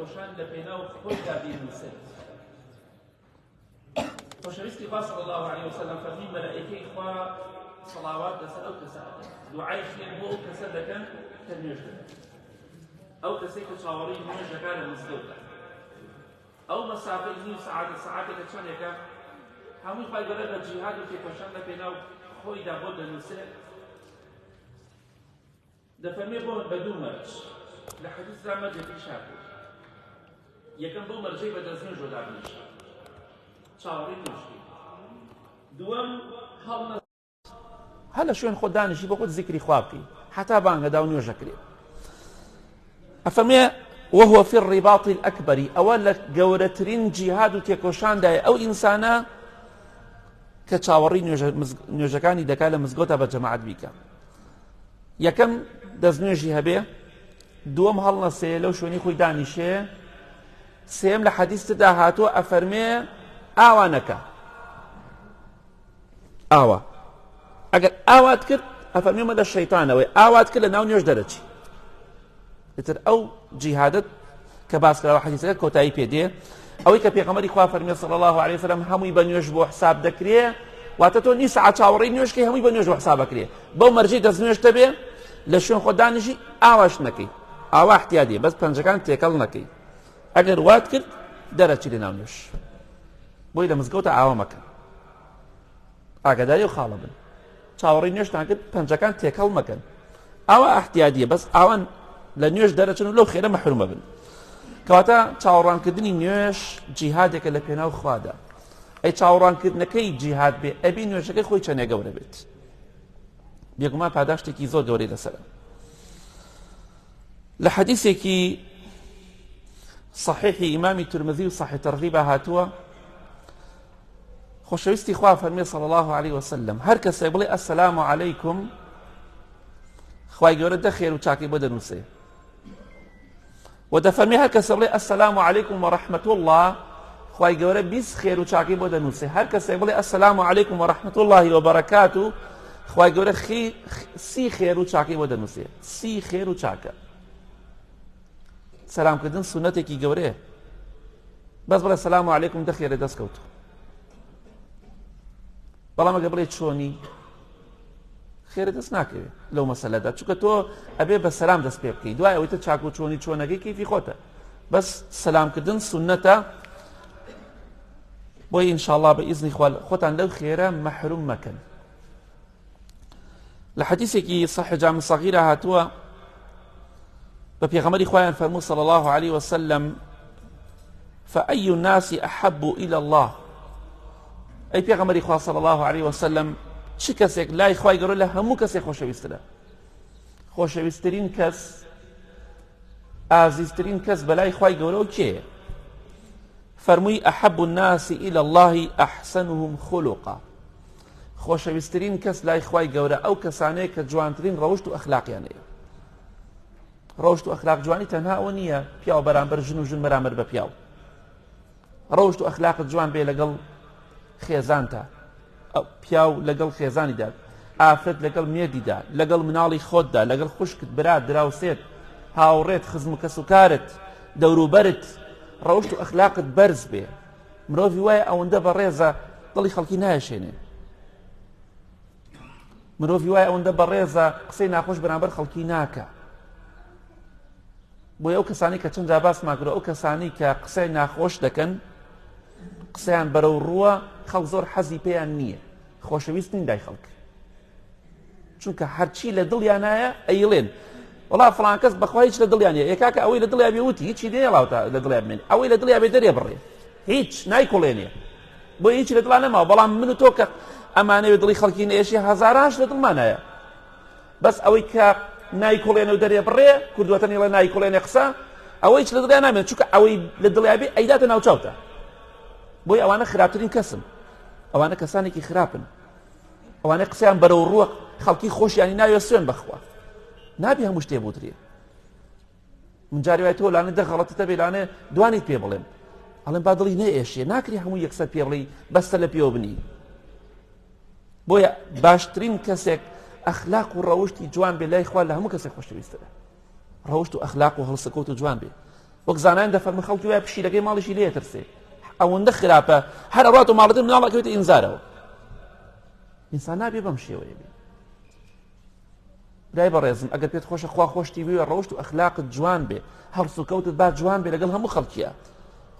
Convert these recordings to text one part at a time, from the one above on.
تێکۆشان لە پێناو خۆیدا بینووسێت. خۆشەویستی خوا صلی الله علیه وسلم فەرمی مەلائیکەی خوا سەڵاوات لەسەر ئەو کەسە ئەکەن، دوعای خێر بۆ ئەو کەسە دەکەن کە نوێژ دەکەن، ئەو کەسەی کە چاوەڕێی نوێژ دەکات لە مزگەوتدا، ئەو مەسافەی نیو سەعاتێکە چەندێکە هەمووی خوای گەورە لە جیهاد و تێکۆشان لە پێناو خۆیدا بۆ دەنووسێت. دەفەرمێ بۆ بە دوو مەرج لە حەدیثدا مەرجێکی شاکر، یەکەم بۆ مەرجەی بە دەستنوێژ دابنیشە چاوەڕێی نوێژی، دووەم هەڵ هەر لە شوێن خۆت دانیشی بۆ خۆت زیکری خوا بکەی حتا بانگەدا و نوێژەکرێ. ئەفەرمێ وهو في الرباط الأكبر، ئەوە لە گەورەترین جیهاد و تێکۆشاندایە ئەو ئینسانە کە چاوەڕێی نوێژەکانی دەکات لە مزگەوتە بە جەماعەت بیکە. یەکەم دەستنوێژی هەبێ، دووەم هەڵنەسێ لەو شوێنی خۆی دانیشێ، سێم لە حەدیثدا هاتووە ئەفەرمێ ئاوانەکە ئاوا ئەگەر ئاوات کرد ئەفەرمێمە لە شەیتانەوەی ئاوات کرد لە ناو نوێژ دەرەچی. ئیتر ئەو جیهادت کە باسکراوە حەدیثەکە کۆتایی پێدێ، ئەوەی کە پێغەمبەری خوا فەرمێ صلی الله علیه وسلم هەمووی بە نوێژ بۆ حساب دەکرێ، واتە تۆ نیست سەعات چاوەڕێی نوێژکەی هەمووی بە نوێژ بۆ حساب بکرێ، بەو مەرجەی دەستنوێژتە بێ لە شوێن خۆ دانیشی ئاواش نەکەی، ئاوا احتیاجیە بەس پەنجەکان تێکەڵ نەکەی، ئەگەر وات کرد دەرەچی لە ناو نوێژ. بۆی لە مزگەوتە ئاوا مەکەن، ئاگاداری و خاڵە بن، چاوەڕێی نوێژتان کرد پەنجەکان تێکەڵ مەکەن، ئاوا احتیاجیە بەس ئاوان لە نوێژ دەرەچن و لەو خێرە مەحرومە بن. کەواتە چاوەڕوانکردنی نوێژ جیهادێکە لە پێناو خوادا. ئەی چاوەڕوانکردنەکەی جیهاد بێ ئەبی نوێژەکەی خۆی چەندێ گەورە بێت، بێگومان پاداشتێکی زۆر گەورەی لەسەرە. لە حەدیثێکی صحیحی ئیمامی تورمذی و صحیح تەرغیبە هاتووە، خۆشەویستی خوا فەرمێ صلی الله علیه وسلم هەر کەسێ بڵێ ئەسەلام عەلەیکم، خوای گەورە دە خێر و چاکەی بۆ دەنووسێ، و دەفەرمێ هەر کەسێ بڵێ ئەسەلام عەلەیکم وەڕەحمەت الله، خوای گەورە 20 خێر و چاکەی بۆ دەنووسێ. هەر کەسێ بڵێ ئەسەلام عەلەیکم وەڕەحمەت الله وبەرەکاتو، خوای گەورە 30 خێر و چاکەی بۆ دەنووسێ. 30 خێر و چاکە. سەلامکردن سونەتێکی گەورەیە، بەس بڵێ سەلام عەلەیکم دە خێرە دەستکەوتوە. بەڵام ئەگە بڵێ چۆنی خێرە دەست ناکەوێت لەو مەسەلەدا، چونکە تۆ ئەبێ بە سەلام دەست پێ بکەیت، دوای ئەوەی تە چاک و چۆنی چۆنەکەی کەیفی خۆتە، بەس سەلامکردن سونەتە. بۆی ئینشاءالله بەئیزنی خوا خۆتان لەو خێرە مەحروم مەکەن. لە حەدیثێکی صحیح جامع صغیرە هاتووە بە پێغەمبەری خوایان فەرموو صلی الله علیه وسلم فأي الناس أحب إلى الله، ئەی پێغەمبەری خوا صلی الله علیه وسلم چ کەسێک لای خوای گەورە لە هەموو کەسێک خۆشەویستترە؟ خۆشەویستترین کەس، ئازیزترین کەس بەلای خوای گەورە کێیە؟ فەرمووی أحب الناس إلى الله أحسنهم خلقا، خۆشەویستترین کەس لای خوای گەورە ئەو کەسانەیە کە جوانترین ڕەوشت و ئەخلاقیانەیە. ڕەوشت و ئەخلاق جوانی تەنها ئەوە نییە پیاو بەرامبەر ژن و ژن بەرامبەر بە پیاو، ڕەوشت و ئەخلاقت جوان بێ لەگەڵ خێزانتە، پیاو لەگەڵ خێزانیدا، ئافرەت لەگەڵ مێردیدا، لەگەڵ مناڵی خۆتدا، لەگەڵ خوشکت، برات، دراوسێت، هاوڕێت، خزم و کەسوکارت، دەوروبەرت، ڕەوشت و ئەخلاقت بەرز بێ. مرۆڤی وایە ئەوەندە بەڕێزە دڵی خەڵکی نایەشێنێ، مرۆڤی وایە ئەوەندە بەڕێزە قسەی ناخۆش بەرامبەر خەڵکی ناکە. بۆیە ئەو کەسانی کە چەند جا باسمان کردووە، ئەو کەسانی کە قسەی ناخۆش دەکەن، قسەیان بەرەو ڕووە، خەڵک زۆر حەزی پێیان نییە، خۆشەویست نین لای خەڵک، چونکە هەرچی لە دڵیانایە ئەیڵێن وەڵا فڵان کەس بەخوا هیچ لە دڵیانە، یەکاکە ئەوەی لە دڵیا بێ وتی هیچی نێڵاوتە لە دڵیا بمێنێ، ئەوەی لە دڵیا بێ دەرێ بڕێ، هیچ نایکوڵێنێ، بۆ هیچی لە دڵان نەماوە. بەڵام من و تۆ کە ئەمانەوێ دڵی خەڵکی نەئێشی هەزارانش لە دڵمانایە، بەس ئەوەی کە نایکوڵێنە و دەرێ بڕێ، کوردوەتە نێڵە نایکوڵێنێ قسە، ئەوەی هیچ لە دڵیا نامێنێت، چونکە ئەوەی لە دڵیا بێ ئەیداتە ناوچاوتە. بۆی ئەوانە خراپترین کەسن، ئەوانە کەسانێکی خراپن، ئەوانە قسەیان بەرەو ڕووە، خەڵکی خۆشیانی ناوێ سوێن بەخوا، نابێ هەموو شتێ بودرێ. من جاری وای تۆ لانێ دە غەڵەتتە بێ لانێ دوانیت پێ بڵێم، ئەڵێم با دڵی نەئێشێ، ناکری هەموو یەکسەر پێ بڵێی بەستە لە پێوە بنی. بۆیە باشترین کەسێک ئەخلاق و ڕەوشتی جوان بێ لای خوا لە هەموو کەسێک خۆشەویستترە، ڕەوشت و ئەخلاق و هەڵسەکەوت و جوان بێ. وەک زانایان دەفەرمێ خەڵکی وایە پشیلەکەی ماڵیشی لێ ترسێ ئەوەندە خراپە هەر ئەڕات و ماڵەکەی مناڵەکەوێتە ئینزارەوە ئینسان نابێ بەم شێوەیە بێ برای بەڕێزم ئەگەر پێت خۆشە خوا خۆشتی بێ ڕەوشت و ئەخلاقت جوان بێ هەڵس و کەوتت با جوان بێ لەگەڵ هەموو خەڵکیە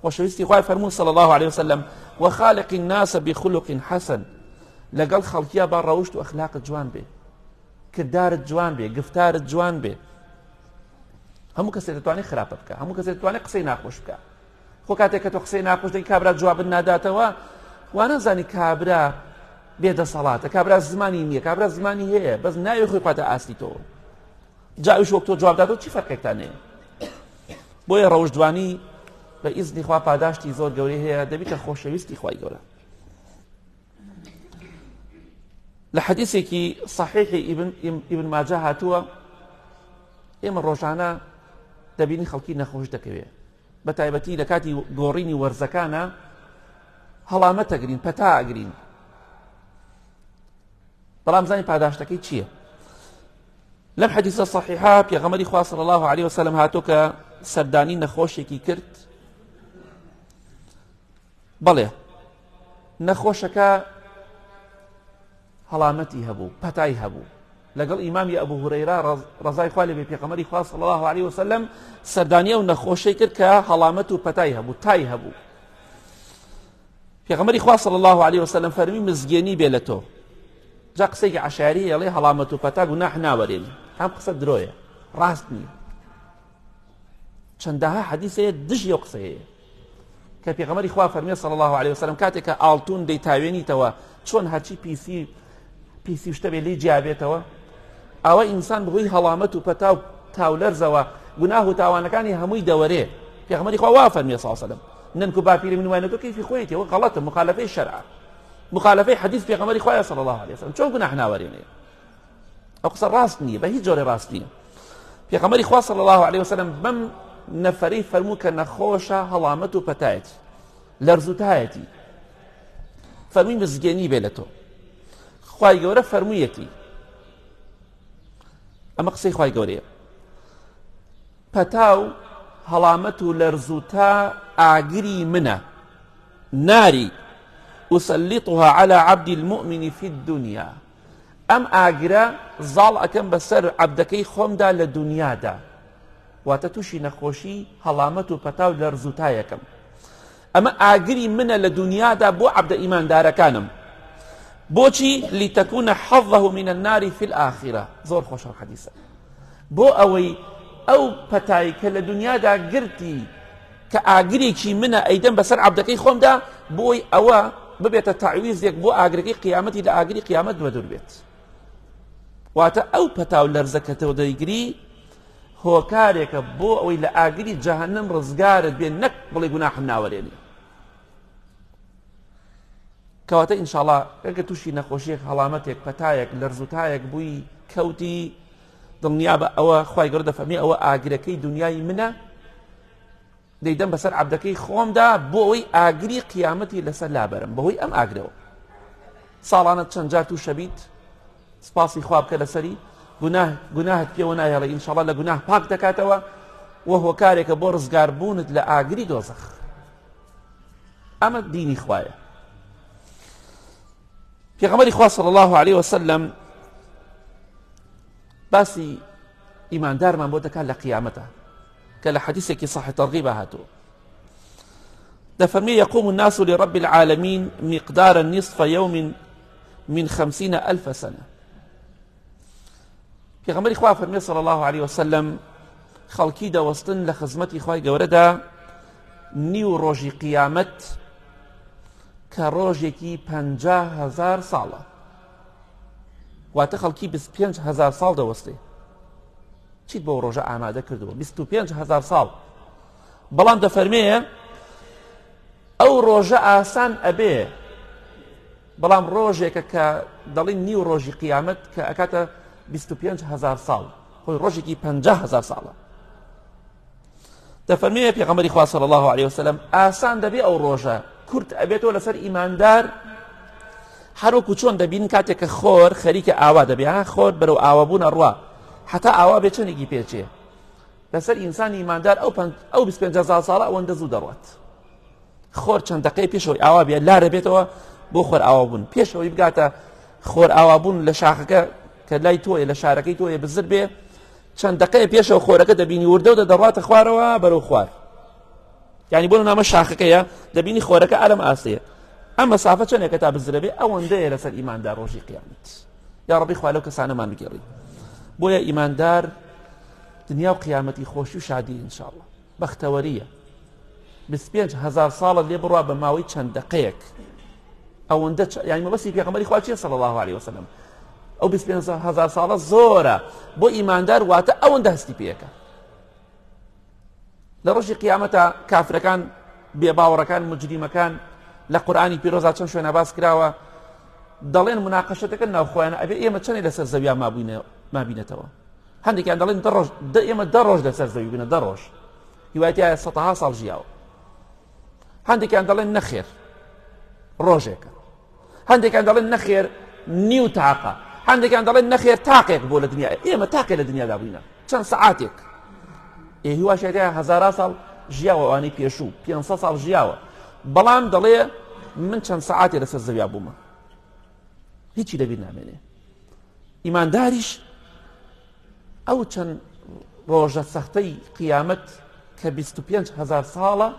خۆشەویستی خوای فەرموو صلی الله عليه وسلم وخالق الناس بخلق حسن لەگەڵ خەڵکیە با ڕەوشت و ئەخلاقت جوان بێ کردارت جوان بێ گفتارت جوان بێ هەموو کەسێک دەتوانێت خراپە بکە هەموو کەسێک دەتوانێت قسەی ناخۆش بکە خۆ کاتێک کە تۆ قسەی ناخۆش دەکەی کابرا جوابت ناداتەوە وا نەزانی کابرا بێدەسەڵاتە کابرا زمانی نییە کابرا زمانی هەیە بەس ناوی خۆی خاتە ئاستی تۆ جاویش وەک تۆ جواب دادەوە چی فەرقێکتان هەیە بۆیە ڕەوشدوانی بە ئیزنی خوا پاداشتی زۆر گەورەی هەیە دەبیتە خۆشەویستی خوای گەورە لە حەدیثێکی صحیحی ئیبن ماجە هاتووە ئێمە ڕۆژانە دەبینی خەڵکی نەخۆش دەکەوێت بە تایبەتی لە کاتی گۆڕینی وەرزەکانە هەڵامەت ئەگرین پەتا ئەگرین بەڵام زانی پاداشتەکەی چییە لەم حەدیثە صحیحە پێغەمبەری خوا صلی الله عليه وسلم هاتووە کە سەردانی نەخۆشێکی کرد بەڵێ نەخۆشەکە هەڵامەتی هەبوو پەتای هەبوو لەگەڵ ئیمامی ئەبوو هورەیرە ڕەزای خوا لێبێ پێغەمبەری خوا صلی الله عليه وسلم سەردانیە و نەخۆشەی کرد کە هەڵامەت و پەتای هەبوو تای هەبوو پێغەمبەری خوا صلی الله عليه وسلم فەرمی مزگێنی بێ لە تۆ جا قسەیەکی عەشایری ئەڵێ هەڵامەت و پەتا گوناح ناوەرێنی ئەم قسە درۆیە ڕاست نییە چەندەها حەدیث هەیە دژی ئەو قسەیە کە پێغەمبەری خوا فەرمیێ صلی الله عليه وسلم کاتێک کە ئاڵتون دەیتاوێنیتەوە چۆن هەرچی پیسی شتە بێ لی جیابێتەوە ئەوە ئینسان بەهۆی هەڵامەت و پەتا و تاولەرزەوە گوناه و تاوانەکانی هەمووی دەوەرێ پێغەمبەری خوا وا فەرمیێ صلی الله عليه وسلم ننک و باپیری من وایە تۆ کەیفی خۆیەتی ئەوە غەڵەتە مخالفەی شەرعە مخالفەی حەدیث پێغەمبەری خوایە صلی الله عليه وسلم چۆن گوناح ناوەرێنێ ئەو قسە ڕاست نییە بە هیچ جۆرێ ڕاست نییە پێغەمبەری خوا صلی الله عليه وسلم بەم نەفەرەی فەرموو کە نەخۆشە هەڵامەت و پەتایەتی لەرز و تایەتی فەرمووی مزگێنی بێ لە تۆ خوای گەورە فەرموویەتی ئەمە قسەی خوای گەورەیە پەتا و هەڵامەت و لەرز و تا ئاگری منە ناری أسلطها على عبد المؤمن في الدنيا ئەم ئاگرە زاڵ ئەکەم بەسەر عەبدەکەی خۆمدا لە دنیادا واتە تووشی نەخۆشی هەڵامەت و پەتا و لەرز و تایەکەم ئەمە ئاگری منە لە دنیادا بۆ عەبدە ئیماندارەکانم بۆچی لتكون حظه من النار في الآخرة زۆر خۆشە حەدیثە بۆ ئەوەی ئەو پەتای کە لە دنیادا گرتی کە ئاگرێکی منە ئەیدەم بەسەر عەبدەکەی خۆمدا بۆی ئەوە ببێتە تعویزێک بۆ ئاگرەکەی قیامەتی لە ئاگری قیامەت دوور بێت واتە ئەو پەتا و لەرزە کە تۆ دەیگری هۆکارێکە بۆ ئەوەی لە ئاگری جەهەنەم ڕزگارت بێ نەک بڵێ گوناحم ناوەرێنی کەواتە ئینشاءڵڵا ئەگەر تووشی نەخۆشیەک هەڵامەتێک پەتایەک لەرزوتایەک بووی کەوتی دڵنیا بە ئەوە خوای گەورە دەفەرمێ ئەوە ئاگرەکەی دنیای منە دەیدەم بەسەر عەبدەکەی خۆمدا بۆ ئەوەی ئاگری قیامەتی لەسەر لابەرم بەهۆی ئەم ئاگرەوە ساڵانە چەند جار تووشە بیت سپاسی خوا بکە لەسەری گوناهت پێوە نایهێڵێ ئینشاءڵڵا لە گوناه پاک دەکاتەوە و هۆکارێکە بۆ ڕزگاربوونت لە ئاگری دۆزەخ ئەمە دینی خوایە پێغەمبەری خوا صلی الله عليه وسلم باسی ئیماندارمان بۆ دەکات لە قیامەتە کە لە حەدیثێکی صحیح تەرغیبە هاتووە دەفەرمێ يقوم الناس لرب العالمين مقدار نصف يوم من 50,000 سنة پێغەمبەری خوا فەرمێ صلی الله عليه وسلم خەڵکی دەوەستن لە خزمەتی خوای گەورەدا نیو ڕۆژی قیامەت کە ڕۆژێکی 50,000 ساڵە واتە خەڵکی 25,000 ساڵ دەوەستێ چیت بۆ ڕۆژە ئامادە کردووە 25,000 ساڵ بەڵام دەفەرمێ ئەو ڕۆژە ئاسان ئەبێ بەڵام ڕۆژێکە کە دەڵین نیو ڕۆژی قیامەت کە ئەکاتە 25,000 ساڵ خۆی ڕۆژێکی 50,000 ساڵە دەفەرمێ پێغەمبەری خوا صلی الله عليه وسلم ئاسان دەبێ ئەو ڕۆژە کورت ئەبێتەوە لەسەر ئیماندار هەروەکو چۆن دەبین کاتێککە خۆر خەریکە ئاوا دەبێ خۆر بەرەو ئاوابوون ئەڕوا حتا ئاوا بێ چەندێکی پێچێ لەسەر ئینسانی ئیماندار ئەو 25,000 ساڵە ئەوەندە زوو دەڕوات. خۆر چەند دقەی پێشەوەی ئاوا بێت لارە بێتەوە بۆ خۆر ئاوابوون، پێشەوەی بگاتە خۆر ئاوابوون لە شاخەکە کە لای تۆیە لە شارەکەی تۆیە بزر بێ، چەند دقەیە پێشەوە خۆرەکە دەبینی وردە و دەڕاتە خوارەوە بەرەو خوار. یعنی بۆ نامە شاخەکەیە دەبینی خۆرەکە ئالەم ئاستەیە. ئەم مەسافە چەندێکە تا بزرە بێ ئەوەندەیە لەسەر ئیماندار ڕۆژی قیامەت. یا ڕەبی خوا لەو کەسانەمان بگێڕی. بۆیە ئیماندار دنیا و قیامەتی خۆشی و شادی ئینشاءڵڵا بەختەوەریە. 25,000 ساڵە لێ بڕوا بە ماوەی چەند دقەیەک. ئەوەندە یعنی مەبەستی پێغەمبەری خوا چییە صلی الله علیه وسلم؟ ئەو 25,000 ساڵە زۆرە بۆ ئیماندار، واتە ئەوەندە هەستی پێەکە. لە ڕۆژی قیامەتە کافرەکان بێباوەڕەکان مجریمەکان لە قورئانی پیرۆزا چەند شوێنە باس کراوە، دەڵێن مناقەشەتەکە ناوخۆیانە ئەبێ ئێمە چەندێک لەسەر زەویان مابینێتەوە. هەندێکیان دەڵێن ئێمە 10 ڕۆژ لەسەر زەوی بینە، 10 ڕۆژ هیوایەتیایە 100 ساڵ ژیاوە. هەندێکیان دەڵێن نەخێر ڕۆژێکە، هەندێکیان دەڵێن نەخێر نیو تاقە، هەندێکیان دەڵێن نەخێر تاقێک بۆ لە دنیا. ئێمە تاقێ لە دنیادا بووینە چەند سەعاتێک، هیواشێتیایە 1000 ساڵ ژیاوە، ئەوانەی پێشوو 500 ساڵ ژیاوە، بەڵام دەڵێ من چەند سەعاتێ لەسەر زەویا بوومە، هیچی لەبیر نامێنێ. ئیمانداریش ئەو چەند ڕۆژە سەختەی قیامەت کە 25,000 ساڵە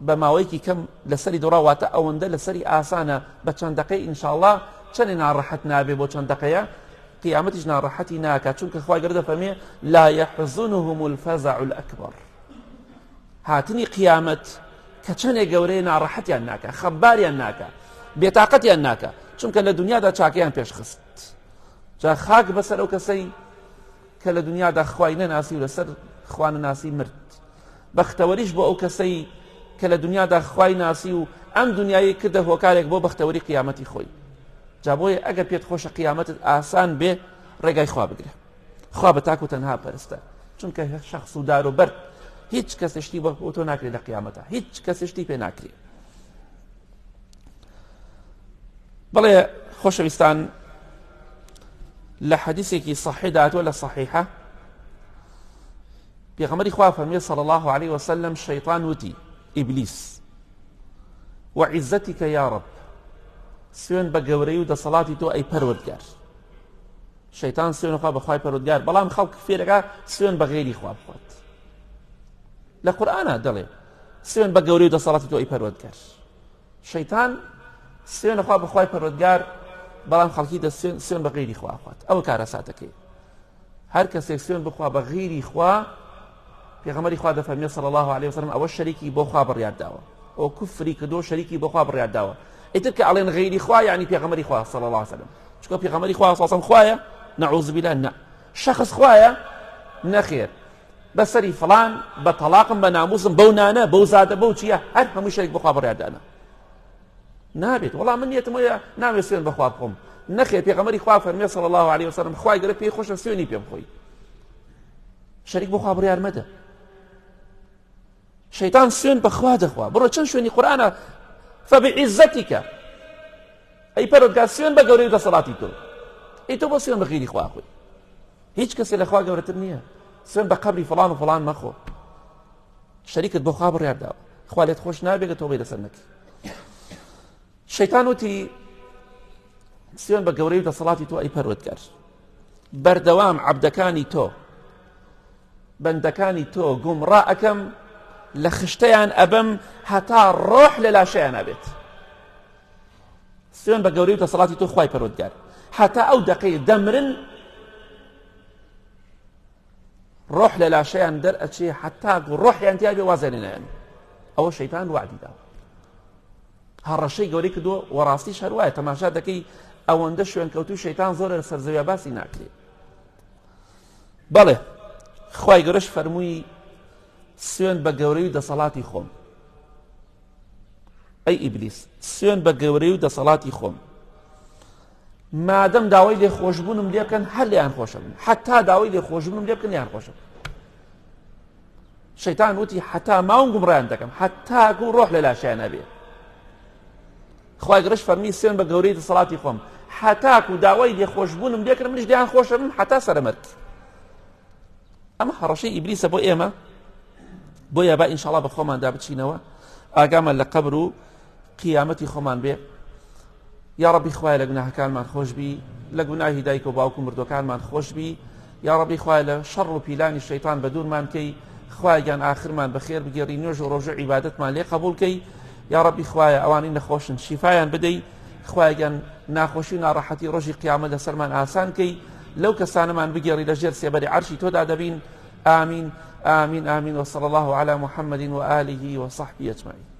بە ماوەیەکی کەم لەسەری دۆڕاواتە ئەوەندە لەسەری ئاسانە بە چەند دقەی ئینشاءڵڵا چەندی ناڕەحەت نابێ بۆ چەند دقەیە قیامەتیش ناڕەحەتی ناکات، چونکە خوای گەورە دەفەرمێ لا يحزنهم الفزع الأكبر. هاتنی قیامەت کە چەندێک گەورەیە ناڕەحەتیان ناکە، خەباریان ناکە، بێتاقەتیان ناکە، چونکە لە دنیادا چاکەیان پێشخست. جا خاک بەسەر ئەو کەسەی کە لە دنیادا خوای نەناسی و لەسەر خوا نەناسی مرد. بەختەوەریش بۆ ئەو کەسەی کە لە دنیادا خوای ناسی و ئەم دنیای کردە هۆکارێک بۆ بەختەوەری قیامەتی خۆی. جا بۆیە ئەگەر پێت خۆشە قیامەتت ئاسان بێ ڕێگای خوا بگرە. خوا بە تاک و تەنها پەرستە، چونکە شەخص و دار و بەر هیچ کەسشتی بۆ تۆ ناکرێت لە قیامەتە، هیچ کەسشتی پێ ناکرێت. بەڵێ خۆشەویستان، لە حەدیثێکی صحیح داتوە لە صحیحە پێغەمبەری خوا فەرمێ صلی الله عليه وسلم شەیطان وتی ئیبلیس وعزتك يا رب، سوێن بە گەورەی و دەسەڵاتی تۆ ئەی پەروەردگار. شەیطان سوێن خوا بەخوای پەروەردگار، بەڵام خەڵک فێرەکە سوێن بە غێری خوا بخوات. لە قورئانە دەڵێ سوێن بە گەورەی و دەسەڵاتی تۆ ئەی پەروەردگار. شەیطان سوێن خوا بەخوای پەروەردگار، بەڵام خەڵکی دە سوێن بە غێری خوا بخوات. ئەوە کارە ساتەکەی. هەر کەسێک سوێن بخوا بە غێری خوا، پێغەمبەری خوا دەفەرمێ صلی الله عليه وسلم ئەوە شەریکی بۆ خوا بڕیارداوە، ئەو کوفری کردو شەریکی بۆ خوا بڕیارداوە. ئیتر کە ئەڵێن غێری خوا یعنی پێغەمبەری خوا صلی الله عليه وسلم، چونکە پێغەمبەری خوا صلی الله عليه وسلم خوایە، نەعوذ بالله نه. شخص خوایە نەخێر، بەسەری فڵان بە تەلاقم بە ناموسم بەو نانە بەو زادە بەو چییە، هەر هەموو شەریک بۆ خوا بڕیاردانە نابێت. وەڵام من نیەتم وەیە نامێت سوێن بەخوا بخۆم. نەخێر، پێغەمبەری خوا فەرمێ صلی الله عليه وسلم خوای گەورە پێی خۆشە سوێنی پێ بخۆی، شەریک بۆ خوا بڕیار مەدە. شەیطان سوێن بەخوا دەخوا. بڕۆ چەند شوێنی قورئانە فبعزتك ئەی پەروەردگار سوێن بە گەورەی و دەسەڵاتی تۆ، ئەی تۆ بۆ سوێن بە غێری خوا خۆی. هیچ کەسێ لە خوا گەورەتر نییە. سوێن بە قەبری فڵان و فڵان مەخۆ، شەریکت بۆ خوا بڕیارداوە، خوا لێت خۆش نابێت تۆ بێ لەسەر نەکی. شەیطان وتی سوێن بە گەورەی و دەسەڵاتی تۆ ئەی پەروەردگار، بەردەوام عەبدەکانی تۆ بەندەکانی تۆ گومڕا ئەکەم، لە خشتەیان ئەبەم هەتا ڕۆح لە لاشەیان نابێت. سوێن بە گەورەی و دەسەڵاتی تۆ خوای پەروەردگار، هەتا ئەو دەقەی دەمرن ڕۆح لە لاشەیان دەرئەچێ، هەتا ڕۆحیان تیا بێ وازە لێ نایەن. ئەوە شەیطان وعدی داوە، هەڕەشەی گەورەی کردووە و ڕاستیش هەروایە. تەماشا دەکەی ئەوەندە شوێن کەوتوی شەیطان زۆر لەسەر زەویا باسی ناکرێت. بەڵێ خوای گەورەش فەرمووی سوێن بە گەورەی و دەسەڵاتی خۆم، ئەی ئیبلیس سوێن بە گەورەی و دەسەڵاتی خۆم، مادەم داوای لێخۆشبوونم لێ بکەن هەر لێیان خۆشە بن، حتا داوای لێخۆشبوونم لێ بکەن یان خۆشە. شەیطان وتی حتا ماوم گومڕیان دەکەم، حتا گوڵ ڕۆح لە لاشیان نەبێ. خوای گەورەش فەرمی سوێن بە گەورەی و دەسەڵاتی خۆم، حتاکو داوای لێخۆشبوونم لێ کرد منیش لێیان خۆشە بم حتا سەرمەرگ. ئەمە هەڕەشەی ئیبلیسە بۆ ئێمە، بۆیە با ئینشاڵڵا بە خۆماندا بچینەوە، ئاگامان لە قەبر و قیامەتی خۆمان بێ. یا ڕەبی خوایە لە گوناهەکانمان خۆشبی، لە گوناهی دایک و باوک و مردوەکانمان خۆشبی. یا ڕەبی خوایە لە شەڕ و پیلانی شەیطان بە دوورمان کەی، خوایگیان آخرمان بەخێر بگێڕی، نوێژ و ڕۆژە عیبادەتمان لێ قبول کەی. یا ڕەبی خوایە ئەوانەی نەخۆشن شیفایان بدەی، خوایگیان ناخۆشی و ناڕەحەتی ڕۆژی قیامەت لەسەرمان ئاسان کەی، لەو کەسانەمان بگێڕی لە ژێر سێبەری عەرشی تۆدا دەبین. آمین آمین آمین وصلى الله على محمد وآله وصحبه أجمعين.